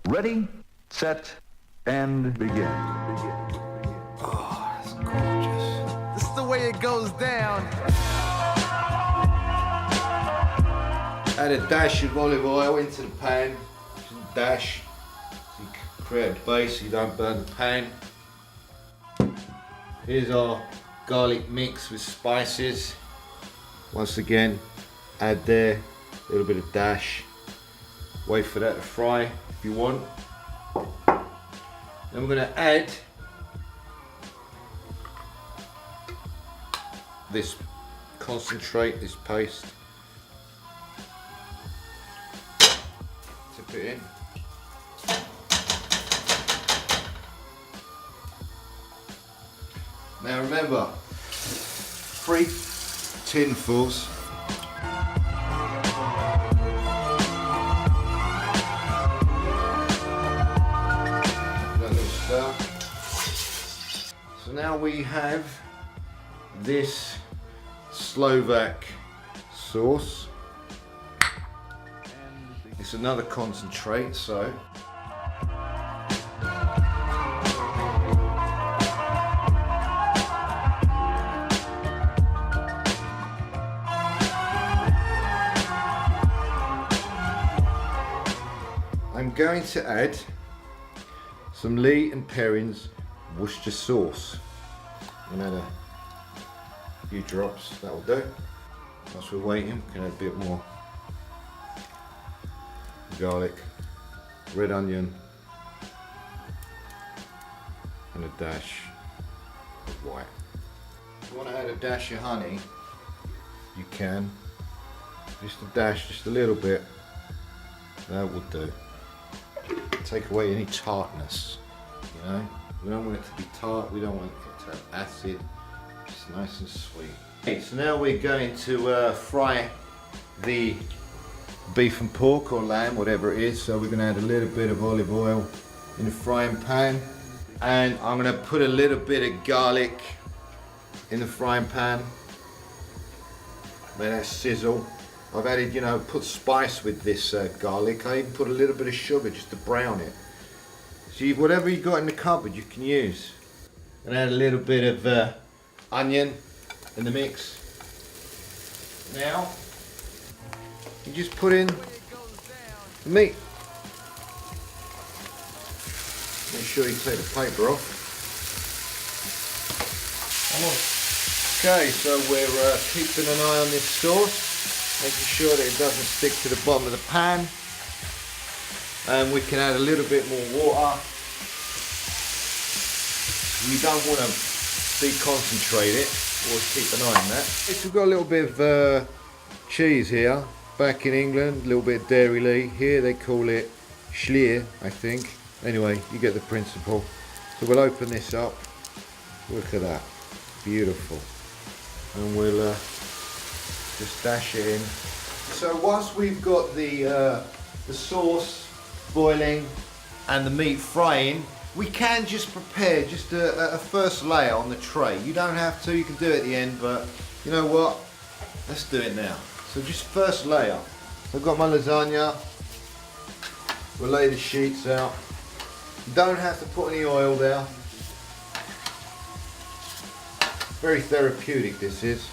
Ready, set, and begin. Oh, that's gorgeous. This is the way it goes down. Add a dash of olive oil into the pan. Just a dash, so you can create a base so you don't burn the pan. Here's our garlic mix with spices. Once again, add there, a little bit of dash. Wait for that to fry if you want. Then we're going to add this concentrate, this paste. Tip it in. Now remember, 3 tinfuls. So now we have this Slovak sauce. It's another concentrate, so I'm going to add some Lee and Perrins Worcester sauce. I'm going to add a few drops, that'll do. Whilst we're waiting, we can add a bit more garlic, red onion, and a dash of white. If you want to add a dash of honey, you can. Just a dash, just a little bit, that will do. Take away any tartness, you know. We don't want it to be tart, we don't want it to have acid, just nice and sweet. Okay, so now we're going to fry the beef and pork or lamb, whatever it is. So we're going to add a little bit of olive oil in the frying pan, and I'm going to put a little bit of garlic in the frying pan. Let that sizzle. I've added, you know, put spice with this garlic. I even put a little bit of sugar just to brown it. So whatever you got in the cupboard you can use. And add a little bit of onion in the mix. Now, you just put in the meat. Make sure you take the paper off. Okay, so we're keeping an eye on this sauce, making sure that it doesn't stick to the bottom of the pan. And we can add a little bit more water. We don't want to deconcentrate it, always keep an eye on that. So we've got a little bit of cheese here. Back in England, a little bit of dairy lee. Here they call it schlier, I think. Anyway, you get the principle. So we'll open this up. Look at that, beautiful. And we'll just dash it in. So once we've got the sauce boiling and the meat frying, we can just prepare just a first layer on the tray. You don't have to, you can do it at the end, but you know what? Let's do it now. So just first layer. I've got my lasagna. We'll lay the sheets out. You don't have to put any oil there. Very therapeutic this is.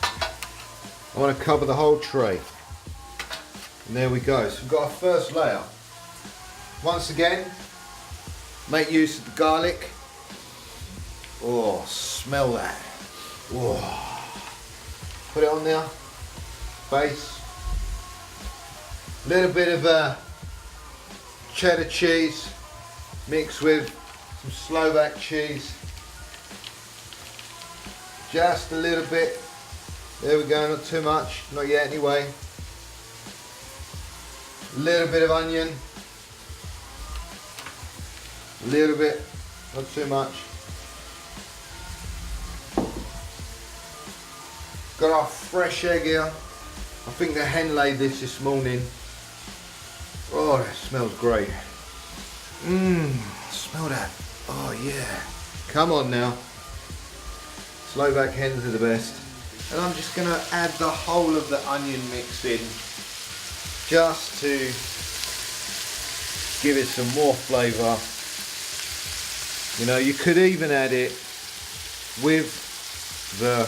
I want to cover the whole tray. And there we go. So we've got our first layer. Once again, make use of the garlic. Oh, smell that. Oh. Put it on there. Base. A little bit of cheddar cheese mixed with some Slovak cheese. Just a little bit. There we go, not too much, not yet anyway. A little bit of onion. A little bit, not too much. Got our fresh egg here. I think the hen laid this morning. Oh, that smells great. Smell that. Oh yeah. Come on now. Slovak hens are the best. And I'm just going to add the whole of the onion mix in, just to give it some more flavour. You know, you could even add it with the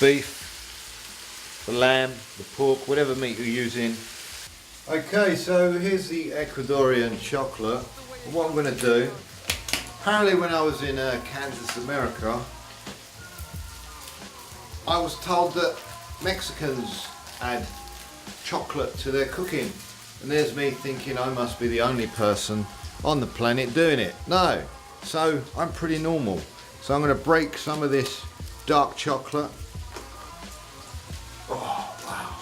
beef, the lamb, the pork, whatever meat you're using. Okay, so here's the Ecuadorian chocolate. What I'm going to do, apparently when I was in Kansas, America, I was told that Mexicans add chocolate to their cooking. And there's me thinking I must be the only person on the planet doing it. No, so I'm pretty normal. So I'm going to break some of this dark chocolate. Oh, wow.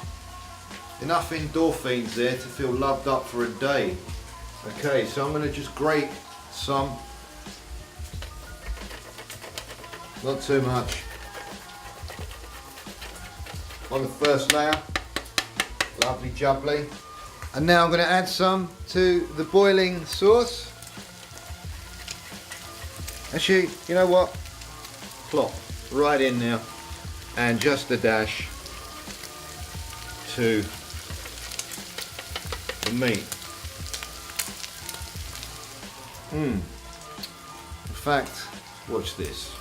Enough endorphins there to feel loved up for a day. Okay, so I'm going to just grate some. Not too much. On the first layer. Lovely jubbly. And now I'm going to add some to the boiling sauce. Actually, you know what? Plop right in now. And just a dash to the meat. In fact, watch this.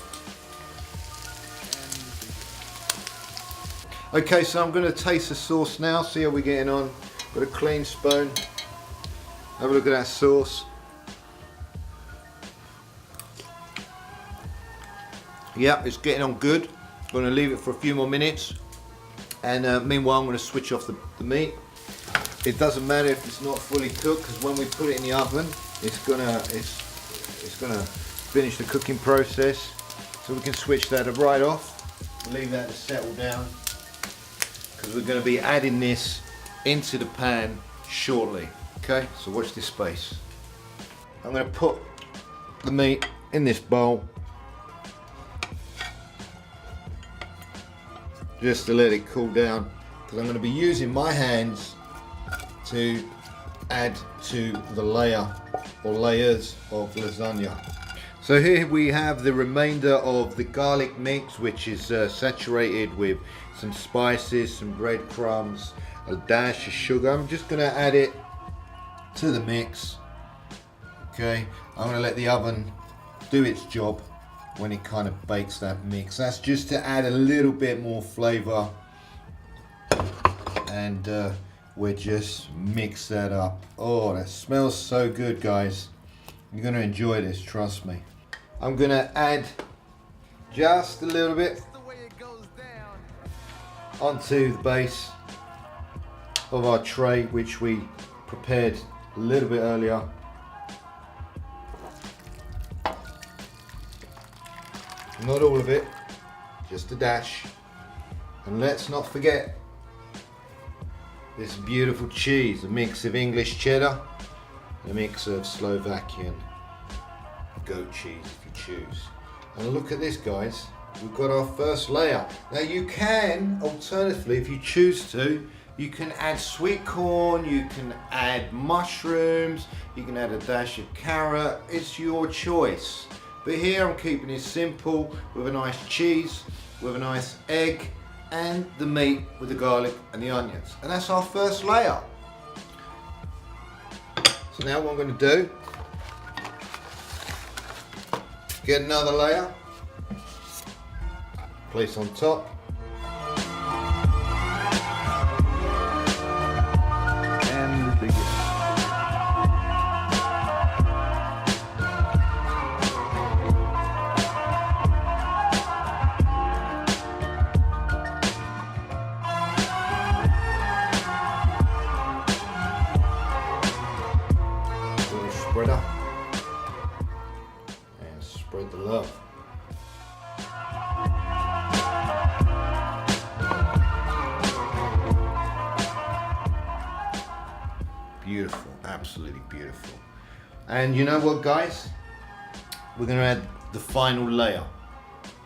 Okay, so I'm going to taste the sauce now, see how we're getting on. Got a clean spoon. Have a look at that sauce. Yep, it's getting on good. I'm going to leave it for a few more minutes. And meanwhile, I'm going to switch off the meat. It doesn't matter if it's not fully cooked, because when we put it in the oven, it's gonna finish the cooking process. So we can switch that right off. Leave that to settle down, because we're going to be adding this into the pan shortly. Okay, so watch this space. I'm going to put the meat in this bowl just to let it cool down, because I'm going to be using my hands to add to the layer or layers of lasagna. So here we have the remainder of the garlic mix, which is saturated with some spices, some breadcrumbs, a dash of sugar. I'm just going to add it to the mix. Okay, I'm going to let the oven do its job when it kind of bakes that mix. That's just to add a little bit more flavor, and we'll just mix that up. Oh, that smells so good, guys. You're going to enjoy this, trust me. I'm going to add just a little bit onto the base of our tray, which we prepared a little bit earlier. Not all of it, just a dash. And let's not forget this beautiful cheese, a mix of English cheddar, a mix of Slovakian goat cheese if you choose. And look at this, guys, we've got our first layer. Now you can, alternatively, if you choose to, you can add sweet corn, you can add mushrooms, you can add a dash of carrot, it's your choice. But here I'm keeping it simple with a nice cheese, with a nice egg, and the meat with the garlic and the onions. And that's our first layer. So now what I'm going to do, get another layer, place on top. And begin. Spreader and spread the love. Beautiful, absolutely beautiful. And you know what, guys? We're going to add the final layer.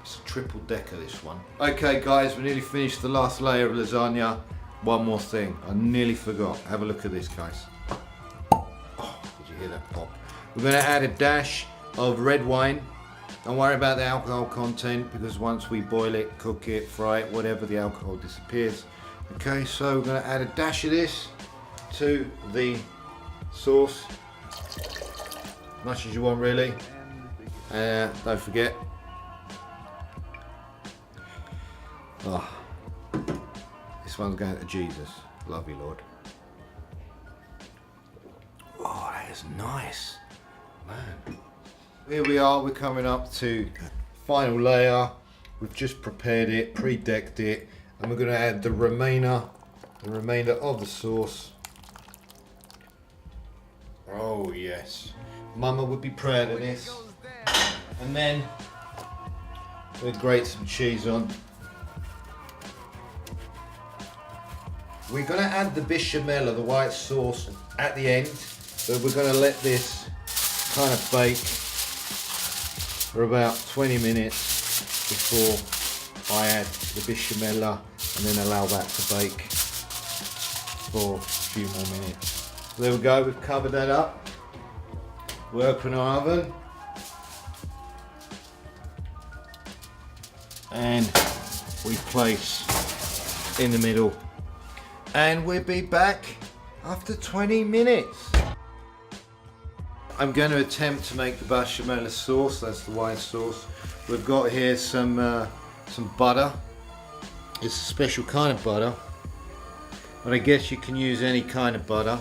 It's a triple decker, this one. Okay, guys, we nearly finished the last layer of lasagna. One more thing, I nearly forgot. Have a look at this, guys. Hear that pop. We're going to add a dash of red wine. Don't worry about the alcohol content, because once we boil it, cook it, fry it, whatever, the alcohol disappears. Okay, so we're going to add a dash of this to the sauce. Much as you want, really. Don't forget. Oh, this one's going to Jesus. Love you, Lord. Oh, that is nice, man. Here we are. We're coming up to final layer. We've just prepared it, pre-decked it, and we're going to add the remainder of the sauce. Oh yes, Mama would be proud of this. And then we'll grate some cheese on. We're going to add the bechamel, the white sauce, at the end, but we're going to let this kind of bake for about 20 minutes before I add the bechamel, and then allow that to bake for a few more minutes. So there we go, we've covered that up. We open our oven and we place in the middle, and we'll be back after 20 minutes. I'm going to attempt to make the bechamel sauce. That's the white sauce. We've got here some butter. It's a special kind of butter, but I guess you can use any kind of butter.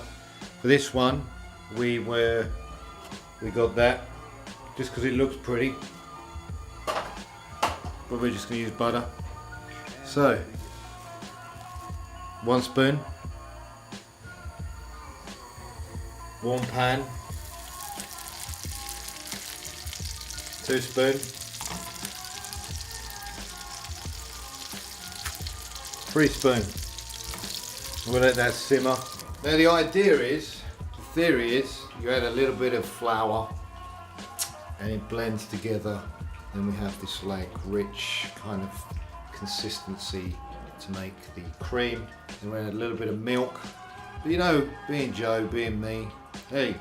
For this one, we got that just because it looks pretty, but we're just going to use butter. So, 1 spoon, warm pan, 2 spoon, 3 spoon. We'll let that simmer. Now the theory is, you add a little bit of flour and it blends together, and we have this like rich kind of consistency to make the cream. And we add a little bit of milk. But you know, being Joe, being me, hey,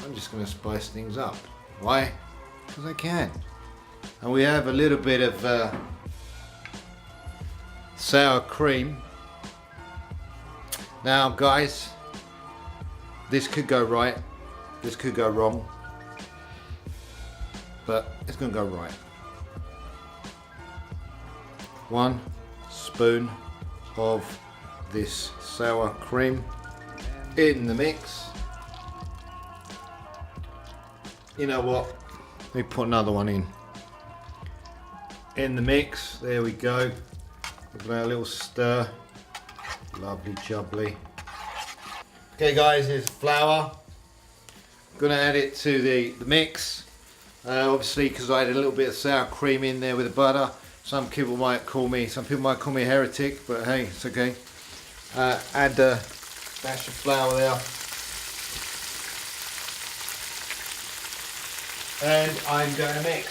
I'm just going to spice things up. Why? Because I can. And we have a little bit of sour cream. Now guys, this could go right, this could go wrong, but it's going to go right. 1 spoon of this sour cream in the mix. You know what? Let me put another one in the mix. There we go. Give that a little stir. Lovely jubbly. Okay guys, here's flour. I'm gonna add it to the mix. Obviously, because I had a little bit of sour cream in there with the butter. Some people might call me a heretic, but hey, it's okay. Add a dash of flour there. And I'm going to mix.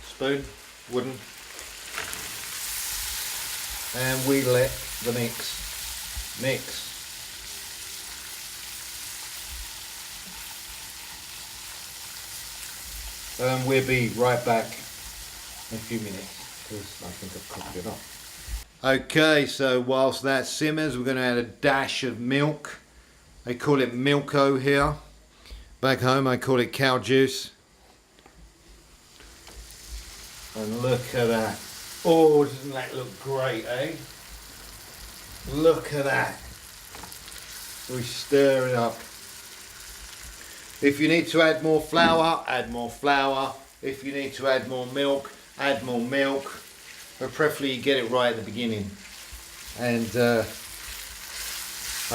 Spoon, wooden. And we let the mix. And we'll be right back in a few minutes, because I think I've cooked it up. Okay, so whilst that simmers, we're going to add a dash of milk. They call it Milko here. Back home I call it cow juice. And look at that. Oh, doesn't that look great, eh? Look at that. We stir it up. If you need to add more flour, add more flour. If you need to add more milk, add more milk. But preferably you get it right at the beginning. And I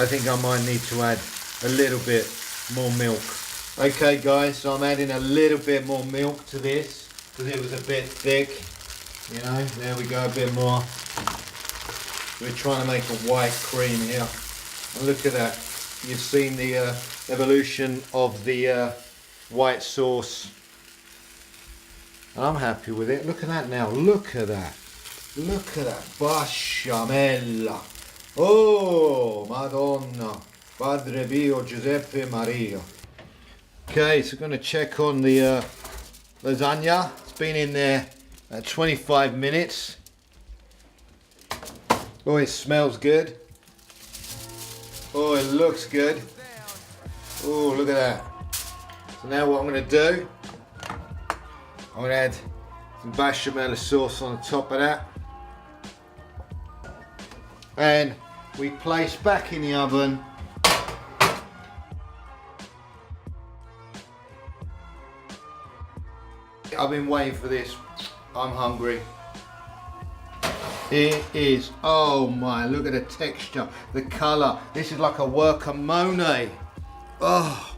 think I might need to add a little bit more milk. Okay guys, so I'm adding a little bit more milk to this because it was a bit thick. You know, there we go, a bit more. We're trying to make a white cream here. And look at that. You've seen the evolution of the white sauce. And I'm happy with it. Look at that now. Look at that. Look at that. Bechamel. Oh, Madonna. Padre Pio, Giuseppe Maria. Okay, so we're going to check on the lasagna. It's been in there 25 minutes. Oh, it smells good. Oh, it looks good. Oh, look at that. So now what I'm going to do, I'm going to add some bechamel sauce on the top of that. And we place back in the oven. I've been waiting for this. I'm hungry. It is, oh my, look at the texture, the colour. This is like a guacamole. Oh.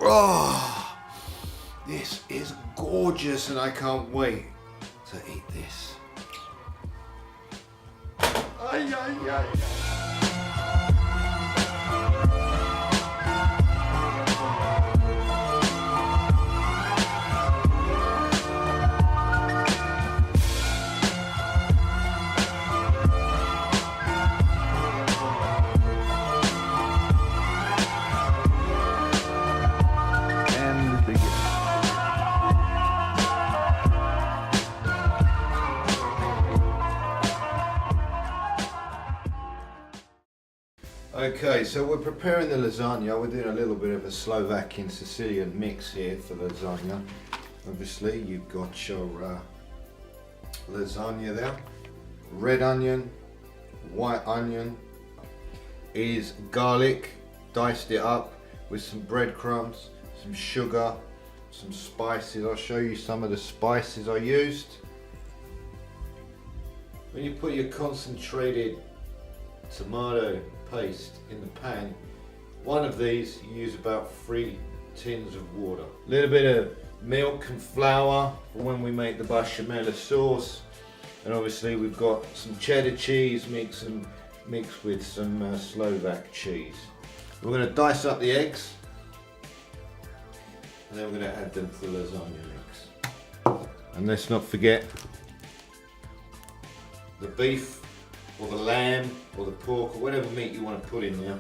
Oh. This is gorgeous and I can't wait to eat this. Ay, ay, ay. And begin. Okay, so we're preparing the lasagna. We're doing a little bit of a Slovakian Sicilian mix here for lasagna. Obviously, you've got your lasagna there. Red onion, white onion, is garlic, diced it up with some breadcrumbs, some sugar, some spices. I'll show you some of the spices I used. When you put your concentrated tomato paste in the pan, one of these you use about 3 tins of water. A little bit of milk and flour for when we make the bechamel sauce, and obviously we've got some cheddar cheese mixed with some Slovak cheese. We're going to dice up the eggs and then we're going to add them to the lasagna mix. And let's not forget the beef or the lamb or the pork or whatever meat you want to put in there.